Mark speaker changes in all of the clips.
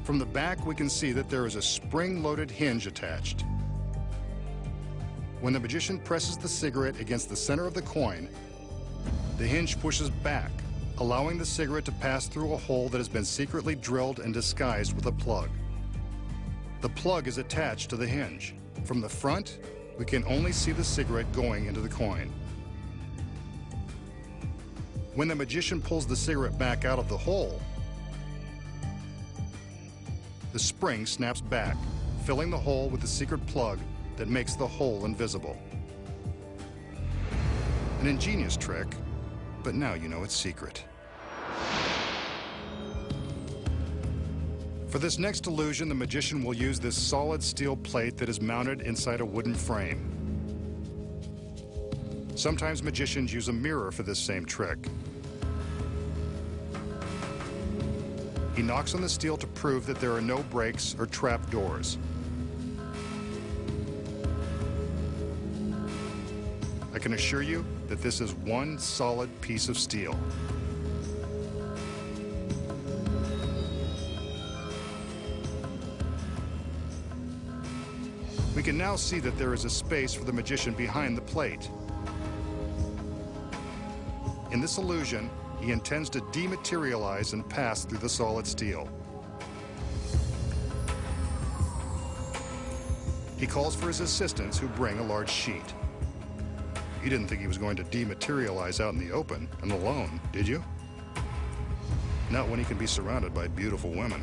Speaker 1: From the back, we can see that there is a spring-loaded hinge attached. When the magician presses the cigarette against the center of the coin, the hinge pushes back, allowing the cigarette to pass through a hole that has been secretly drilled and disguised with a plug. The plug is attached to the hinge. From the front, we can only see the cigarette going into the coin. When the magician pulls the cigarette back out of the hole, the spring snaps back, filling the hole with the secret plug that makes the hole invisible. An ingenious trick, but now you know it's secret. For this next illusion, the magician will use this solid steel plate that is mounted inside a wooden frame. Sometimes magicians use a mirror for this same trick. He knocks on the steel to prove that there are no breaks or trap doors. I can assure you that this is one solid piece of steel. We can now see that there is a space for the magician behind the plate. In this illusion, he intends to dematerialize and pass through the solid steel. He calls for his assistants, who bring a large sheet. You didn't think he was going to dematerialize out in the open and alone, did you? Not when he can be surrounded by beautiful women.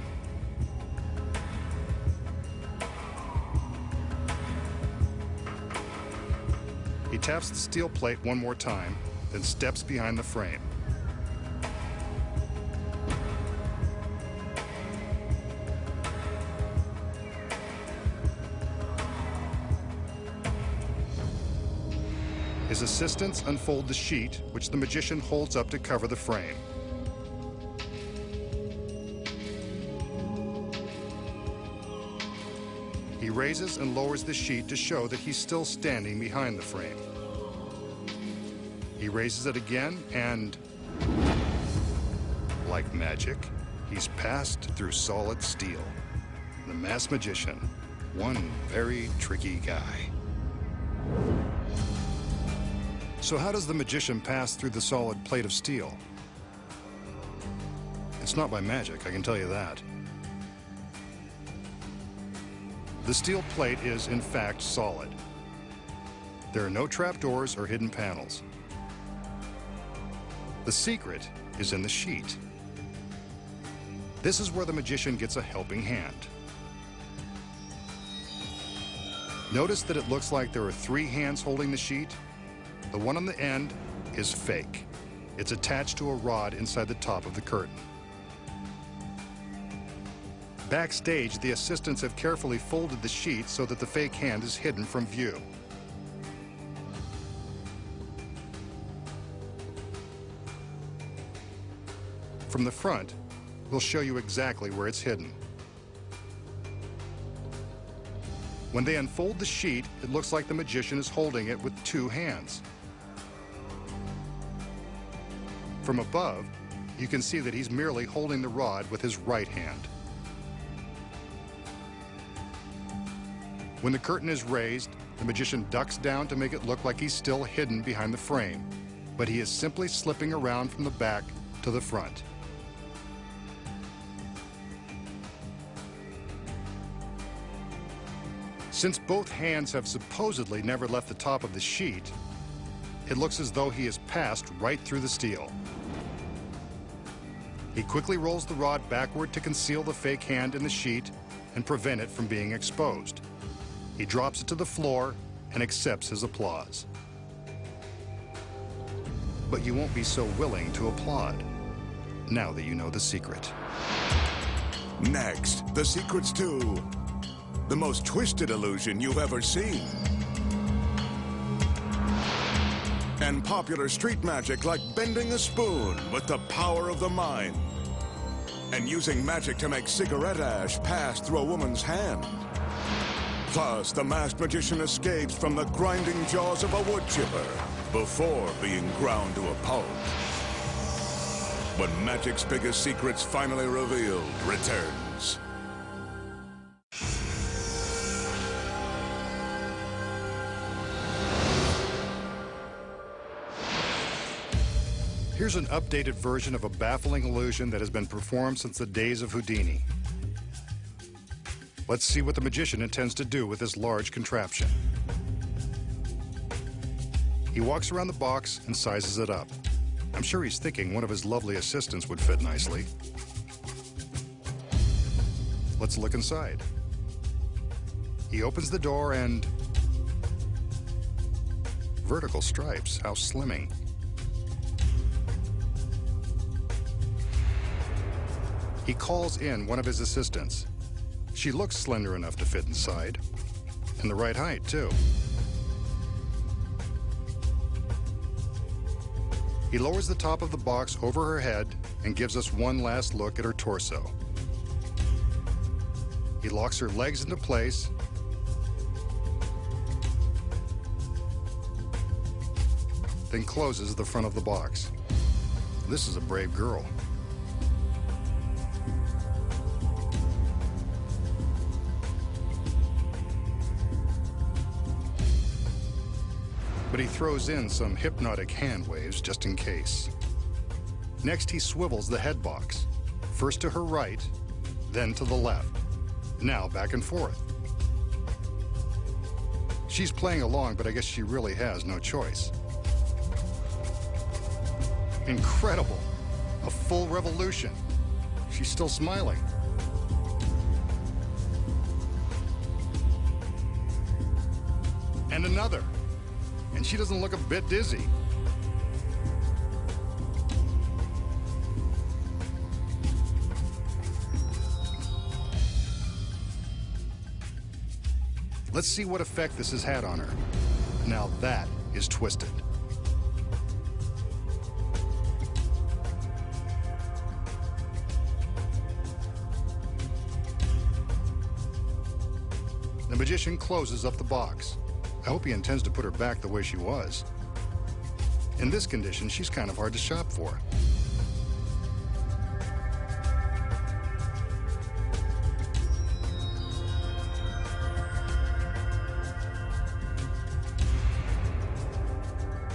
Speaker 1: He taps the steel plate one more time, then steps behind the frame. His assistants unfold the sheet, which the magician holds up to cover the frame. He raises and lowers the sheet to show that he's still standing behind the frame. He raises it again and, like magic, he's passed through solid steel. The masked magician, one very tricky guy. So how does the magician pass through the solid plate of steel? It's not by magic, I can tell you that. The steel plate is, in fact, solid. There are no trapdoors or hidden panels. The secret is in the sheet. This is where the magician gets a helping hand. Notice that it looks like there are 3 hands holding the sheet. The one on the end is fake. It's attached to a rod inside the top of the curtain. Backstage, the assistants have carefully folded the sheet so that the fake hand is hidden from view. From the front, we'll show you exactly where it's hidden. When they unfold the sheet, it looks like the magician is holding it with 2 hands. From above, you can see that he's merely holding the rod with his right hand. When the curtain is raised, the magician ducks down to make it look like he's still hidden behind the frame, but he is simply slipping around from the back to the front. Since both hands have supposedly never left the top of the sheet, it looks as though he has passed right through the steel. He quickly rolls the rod backward to conceal the fake hand in the sheet and prevent it from being exposed. He drops it to the floor and accepts his applause. But you won't be so willing to applaud now that you know the secret.
Speaker 2: Next, the secrets to the most twisted illusion you've ever seen. And popular street magic like bending a spoon with the power of the mind. And using magic to make cigarette ash pass through a woman's hand. Plus, the masked magician escapes from the grinding jaws of a wood chipper before being ground to a pulp. When magic's biggest secrets finally revealed returns
Speaker 1: Here's an updated version of a baffling illusion that has been performed since the days of Houdini. Let's see what the magician intends to do with this large contraption. He walks around the box and sizes it up. I'm sure he's thinking one of his lovely assistants would fit nicely. Let's look inside. He opens the door and... vertical stripes, how slimming. He calls in one of his assistants. She looks slender enough to fit inside, and the right height, too. He lowers the top of the box over her head and gives us one last look at her torso. He locks her legs into place, then closes the front of the box. This is a brave girl. But he throws in some hypnotic hand waves just in case. Next, he swivels the head box, first to her right, then to the left. Now back and forth. She's playing along, but I guess she really has no choice. Incredible. A full revolution. She's still smiling. And another. And she doesn't look a bit dizzy. Let's see what effect this has had on her. Now that is twisted. The magician closes up the box. I hope he intends to put her back the way she was. In this condition, she's kind of hard to shop for.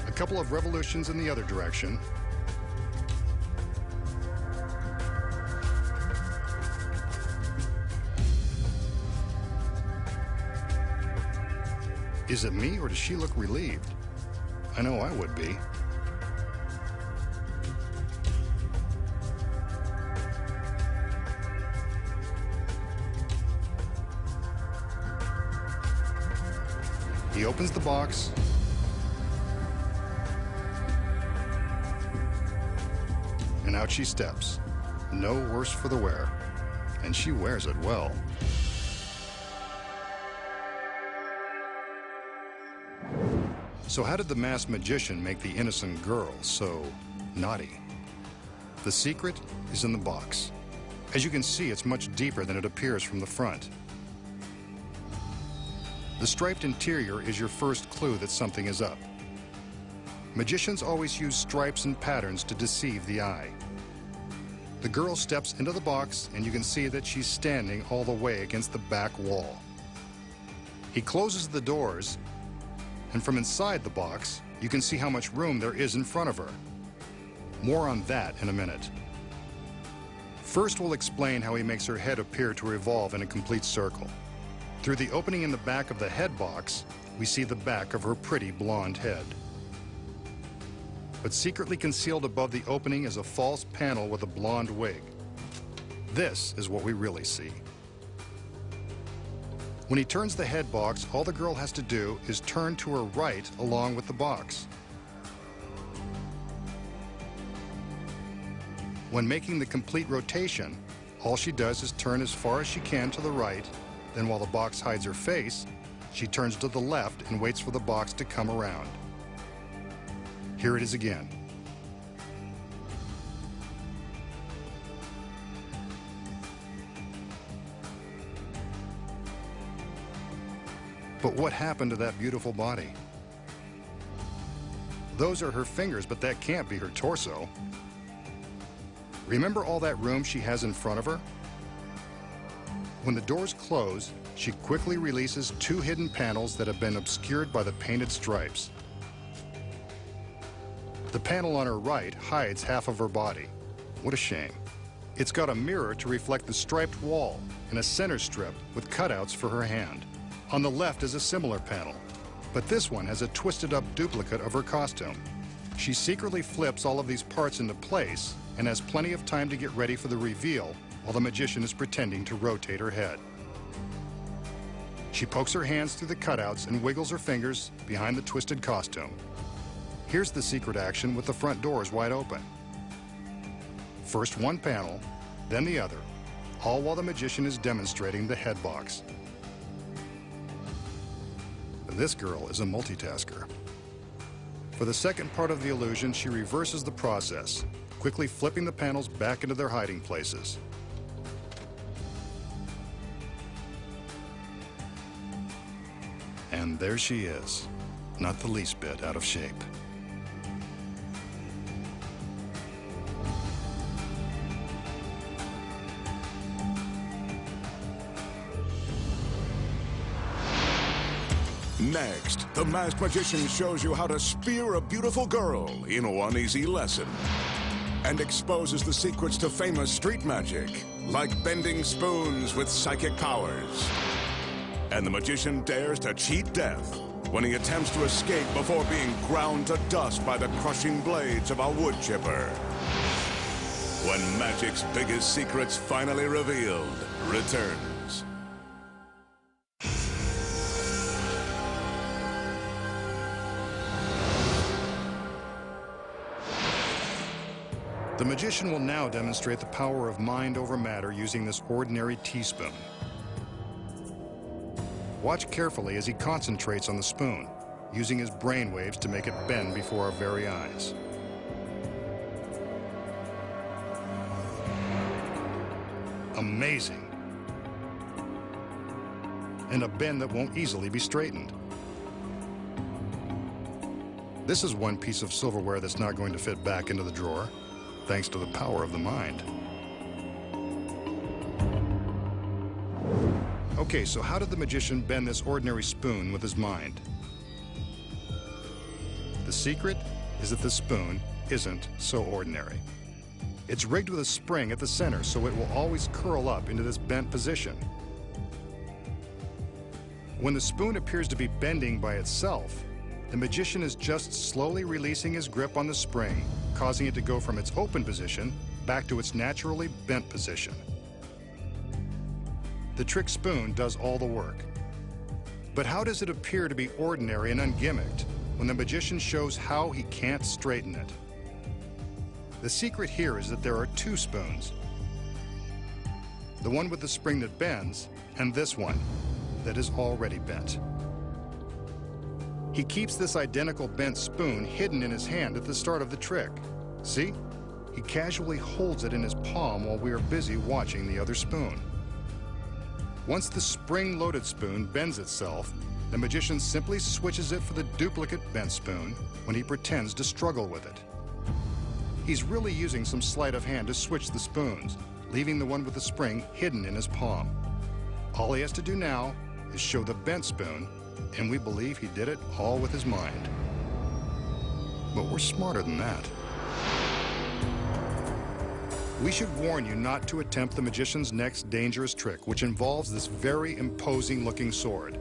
Speaker 1: A couple of revolutions in the other direction. Is it me, or does she look relieved? I know I would be. He opens the box. And out she steps. No worse for the wear. And she wears it well. So how did the masked magician make the innocent girl so naughty? The secret is in the box. As you can see, it's much deeper than it appears from the front. The striped interior is your first clue that something is up. Magicians always use stripes and patterns to deceive the eye. The girl steps into the box, and you can see that she's standing all the way against the back wall. He closes the doors, and from inside the box, you can see how much room there is in front of her. More on that in a minute. First, we'll explain how he makes her head appear to revolve in a complete circle. Through the opening in the back of the head box, we see the back of her pretty blonde head. But secretly concealed above the opening is a false panel with a blonde wig. This is what we really see. When he turns the head box, all the girl has to do is turn to her right along with the box. When making the complete rotation, all she does is turn as far as she can to the right, then while the box hides her face, she turns to the left and waits for the box to come around. Here it is again. But what happened to that beautiful body? Those are her fingers, but that can't be her torso. Remember all that room she has in front of her? When the doors close, she quickly releases two hidden panels that have been obscured by the painted stripes. The panel on her right hides half of her body. What a shame. It's got a mirror to reflect the striped wall and a center strip with cutouts for her hand. On the left is a similar panel, but this one has a twisted up duplicate of her costume. She secretly flips all of these parts into place and has plenty of time to get ready for the reveal while the magician is pretending to rotate her head. She pokes her hands through the cutouts and wiggles her fingers behind the twisted costume. Here's the secret action with the front doors wide open. First one panel, then the other, all while the magician is demonstrating the head box. This girl is a multitasker. For the second part of the illusion, she reverses the process, quickly flipping the panels back into their hiding places. And there she is, not the least bit out of shape.
Speaker 2: Next, the masked magician shows you how to spear a beautiful girl in one easy lesson and exposes the secrets to famous street magic, like bending spoons with psychic powers. And the magician dares to cheat death when he attempts to escape before being ground to dust by the crushing blades of a wood chipper. When magic's biggest secrets finally revealed returns.
Speaker 1: The magician will now demonstrate the power of mind over matter using this ordinary teaspoon. Watch carefully as he concentrates on the spoon, using his brain waves to make it bend before our very eyes. Amazing. And a bend that won't easily be straightened. This is one piece of silverware that's not going to fit back into the drawer, thanks to the power of the mind. Okay, so how did the magician bend this ordinary spoon with his mind? The secret is that the spoon isn't so ordinary. It's rigged with a spring at the center, so it will always curl up into this bent position. When the spoon appears to be bending by itself, the magician is just slowly releasing his grip on the spring, causing it to go from its open position back to its naturally bent position. The trick spoon does all the work. But how does it appear to be ordinary and ungimmicked when the magician shows how he can't straighten it? The secret here is that there are two spoons. The one with the spring that bends, and this one that is already bent. He keeps this identical bent spoon hidden in his hand at the start of the trick. See? He casually holds it in his palm while we are busy watching the other spoon. Once the spring-loaded spoon bends itself, the magician simply switches it for the duplicate bent spoon when he pretends to struggle with it. He's really using some sleight of hand to switch the spoons, leaving the one with the spring hidden in his palm. All he has to do now is show the bent spoon, and we believe he did it all with his mind. But we're smarter than that. We should warn you not to attempt the magician's next dangerous trick, which involves this very imposing-looking sword.